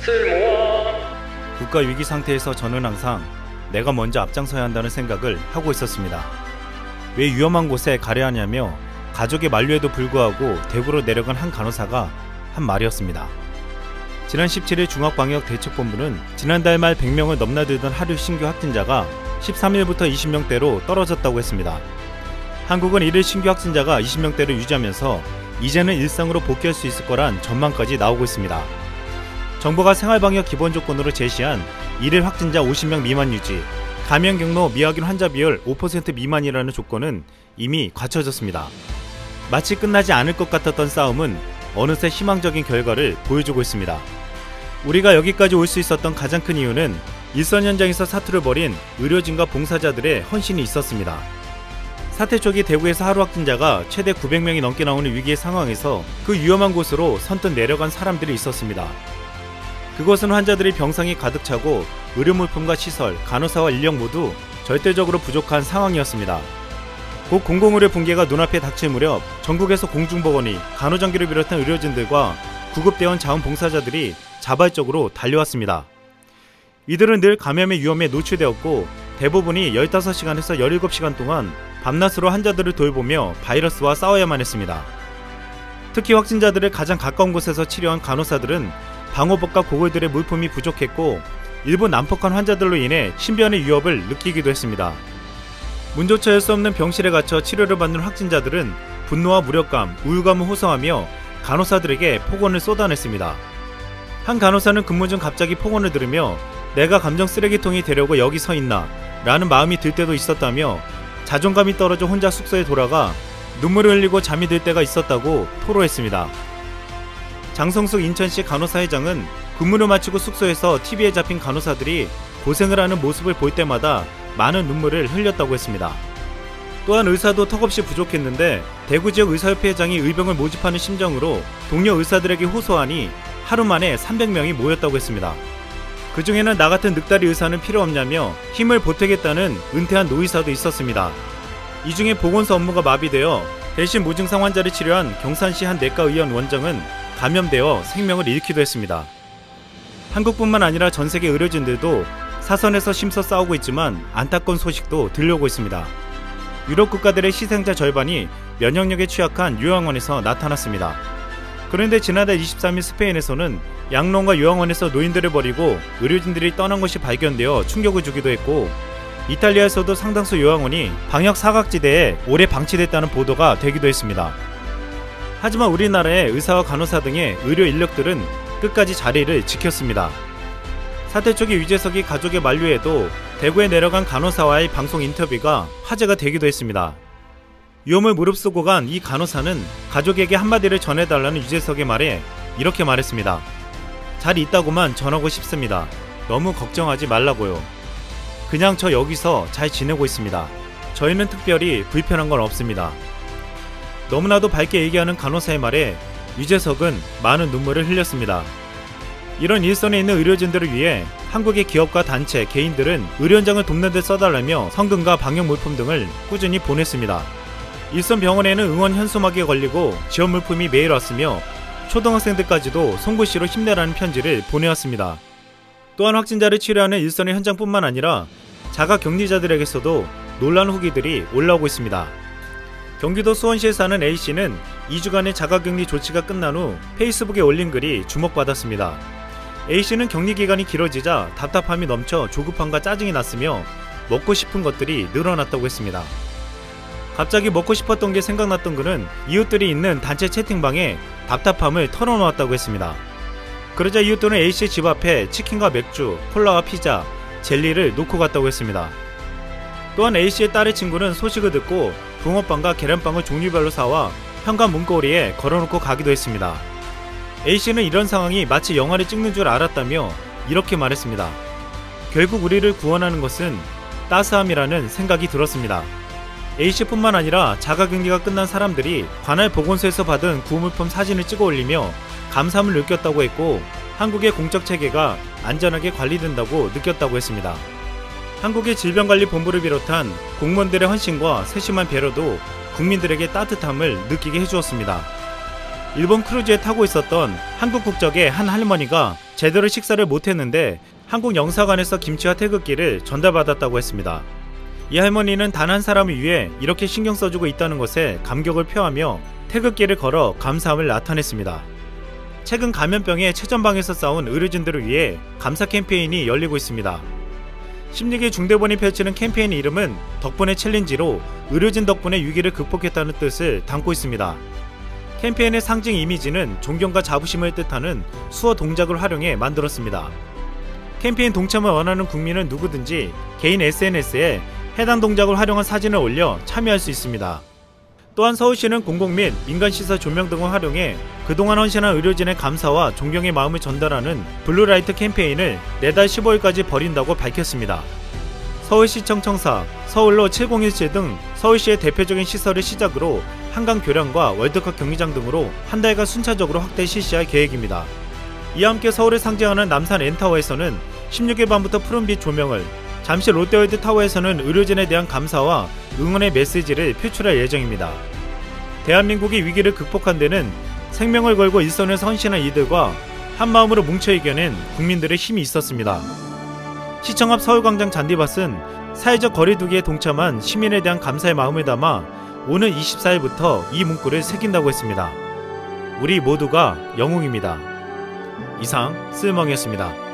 쓸모와 국가 위기 상태에서 저는 항상 내가 먼저 앞장서야 한다는 생각을 하고 있었습니다. 왜 위험한 곳에 가려 하냐며 가족의 만류에도 불구하고 대구로 내려간 한 간호사가 한 말이었습니다. 지난 17일 중앙방역대책본부는 지난달 말 100명을 넘나들던 하루 신규 확진자가 13일부터 20명대로 떨어졌다고 했습니다. 한국은 이를 신규 확진자가 20명대로 유지하면서 이제는 일상으로 복귀할 수 있을 거란 전망까지 나오고 있습니다. 정부가 생활방역 기본조건으로 제시한 일일 확진자 50명 미만 유지, 감염 경로 미확인 환자 비율 5% 미만이라는 조건은 이미 갖춰졌습니다. 마치 끝나지 않을 것 같았던 싸움은 어느새 희망적인 결과를 보여주고 있습니다. 우리가 여기까지 올 수 있었던 가장 큰 이유는 일선 현장에서 사투를 벌인 의료진과 봉사자들의 헌신이 있었습니다. 사태 초기 대구에서 하루 확진자가 최대 900명이 넘게 나오는 위기의 상황에서 그 위험한 곳으로 선뜻 내려간 사람들이 있었습니다. 그곳은 환자들이 병상이 가득 차고 의료물품과 시설, 간호사와 인력 모두 절대적으로 부족한 상황이었습니다. 곧 공공의료 붕괴가 눈앞에 닥칠 무렵 전국에서 공중보건의, 간호장교를 비롯한 의료진들과 구급대원 자원봉사자들이 자발적으로 달려왔습니다. 이들은 늘 감염의 위험에 노출되었고 대부분이 15시간에서 17시간 동안 밤낮으로 환자들을 돌보며 바이러스와 싸워야만 했습니다. 특히 확진자들을 가장 가까운 곳에서 치료한 간호사들은 방호복과 고글들의 물품이 부족했고 일부 난폭한 환자들로 인해 신변의 위협을 느끼기도 했습니다. 문조차 할 수 없는 병실에 갇혀 치료를 받는 확진자들은 분노와 무력감, 우울감을 호소하며 간호사들에게 폭언을 쏟아냈습니다. 한 간호사는 근무 중 갑자기 폭언을 들으며 내가 감정 쓰레기통이 되려고 여기 서 있나 라는 마음이 들 때도 있었다며 자존감이 떨어져 혼자 숙소에 돌아가 눈물을 흘리고 잠이 들 때가 있었다고 토로했습니다. 장성숙 인천시 간호사회장은 근무를 마치고 숙소에서 TV에 잡힌 간호사들이 고생을 하는 모습을 볼 때마다 많은 눈물을 흘렸다고 했습니다. 또한 의사도 턱없이 부족했는데 대구지역 의사협회장이 의병을 모집하는 심정으로 동료 의사들에게 호소하니 하루 만에 300명이 모였다고 했습니다. 그 중에는 나 같은 늑다리 의사는 필요 없냐며 힘을 보태겠다는 은퇴한 노의사도 있었습니다. 이 중에 보건소 업무가 마비되어 대신 무증상 환자를 치료한 경산시 한 내과의원 원장은 감염되어 생명을 잃기도 했습니다. 한국뿐만 아니라 전 세계 의료진들도 사선에서 심서 싸우고 있지만 안타까운 소식도 들려오고 있습니다. 유럽 국가들의 희생자 절반이 면역력에 취약한 요양원에서 나타났습니다. 그런데 지난달 23일 스페인에서는 양론과 요양원에서 노인들을 버리고 의료진들이 떠난 것이 발견되어 충격을 주기도 했고 이탈리아에서도 상당수 요양원이 방역 사각지대에 오래 방치됐다는 보도가 되기도 했습니다. 하지만 우리나라의 의사와 간호사 등의 의료 인력들은 끝까지 자리를 지켰습니다. 사태 초기 유재석이 가족의 만류에도 대구에 내려간 간호사와의 방송 인터뷰가 화제가 되기도 했습니다. 위험을 무릅쓰고 간 이 간호사는 가족에게 한마디를 전해달라는 유재석의 말에 이렇게 말했습니다. 잘 있다고만 전하고 싶습니다. 너무 걱정하지 말라고요. 그냥 저 여기서 잘 지내고 있습니다. 저희는 특별히 불편한 건 없습니다. 너무나도 밝게 얘기하는 간호사의 말에 유재석은 많은 눈물을 흘렸습니다. 이런 일선에 있는 의료진들을 위해 한국의 기업과 단체, 개인들은 의료 현장을 돕는 데 써달라며 성금과 방역 물품 등을 꾸준히 보냈습니다. 일선 병원에는 응원 현수막이 걸리고 지원 물품이 매일 왔으며 초등학생들까지도 손글씨로 힘내라는 편지를 보내왔습니다. 또한 확진자를 치료하는 일선의 현장뿐만 아니라 자가격리자들에게서도 놀라운 후기들이 올라오고 있습니다. 경기도 수원시에 사는 A씨는 2주간의 자가격리 조치가 끝난 후 페이스북에 올린 글이 주목받았습니다. A씨는 격리기간이 길어지자 답답함이 넘쳐 조급함과 짜증이 났으며 먹고 싶은 것들이 늘어났다고 했습니다. 갑자기 먹고 싶었던 게 생각났던 그는 이웃들이 있는 단체 채팅방에 답답함을 털어놓았다고 했습니다. 그러자 이웃들은 A씨의 집 앞에 치킨과 맥주, 콜라와 피자, 젤리를 놓고 갔다고 했습니다. 또한 A씨의 딸의 친구는 소식을 듣고 붕어빵과 계란빵을 종류별로 사와 현관 문고리에 걸어놓고 가기도 했습니다. A씨는 이런 상황이 마치 영화를 찍는 줄 알았다며 이렇게 말했습니다. 결국 우리를 구원하는 것은 따스함이라는 생각이 들었습니다. A씨뿐만 아니라 자가격리가 끝난 사람들이 관할 보건소에서 받은 구호물품 사진을 찍어 올리며 감사함을 느꼈다고 했고 한국의 공적 체계가 안전하게 관리된다고 느꼈다고 했습니다. 한국의 질병관리본부를 비롯한 공무원들의 헌신과 세심한 배려도 국민들에게 따뜻함을 느끼게 해주었습니다. 일본 크루즈에 타고 있었던 한국 국적의 한 할머니가 제대로 식사를 못했는데 한국 영사관에서 김치와 태극기를 전달받았다고 했습니다. 이 할머니는 단 한 사람을 위해 이렇게 신경 써주고 있다는 것에 감격을 표하며 태극기를 걸어 감사함을 나타냈습니다. 최근 감염병에 최전방에서 싸운 의료진들을 위해 감사 캠페인이 열리고 있습니다. 16일 중대본이 펼치는 캠페인 이름은 덕분에 챌린지로 의료진 덕분에 위기를 극복했다는 뜻을 담고 있습니다. 캠페인의 상징 이미지는 존경과 자부심을 뜻하는 수어 동작을 활용해 만들었습니다. 캠페인 동참을 원하는 국민은 누구든지 개인 SNS에 해당 동작을 활용한 사진을 올려 참여할 수 있습니다. 또한 서울시는 공공 및 민간시설 조명 등을 활용해 그동안 헌신한 의료진의 감사와 존경의 마음을 전달하는 블루라이트 캠페인을 내달 15일까지 벌인다고 밝혔습니다. 서울시청 청사, 서울로 7017 등 서울시의 대표적인 시설을 시작으로 한강 교량과 월드컵 경기장 등으로 한 달간 순차적으로 확대 실시할 계획입니다. 이와 함께 서울을 상징하는 남산 N타워에서는 16일 밤부터 푸른빛 조명을, 잠시 롯데월드 타워에서는 의료진에 대한 감사와 응원의 메시지를 표출할 예정입니다. 대한민국이 위기를 극복한 데는 생명을 걸고 일선을 헌신한 이들과 한마음으로 뭉쳐 이겨낸 국민들의 힘이 있었습니다. 시청 앞 서울광장 잔디밭은 사회적 거리두기에 동참한 시민에 대한 감사의 마음을 담아 오는 24일부터 이 문구를 새긴다고 했습니다. 우리 모두가 영웅입니다. 이상 쓸멍이었습니다.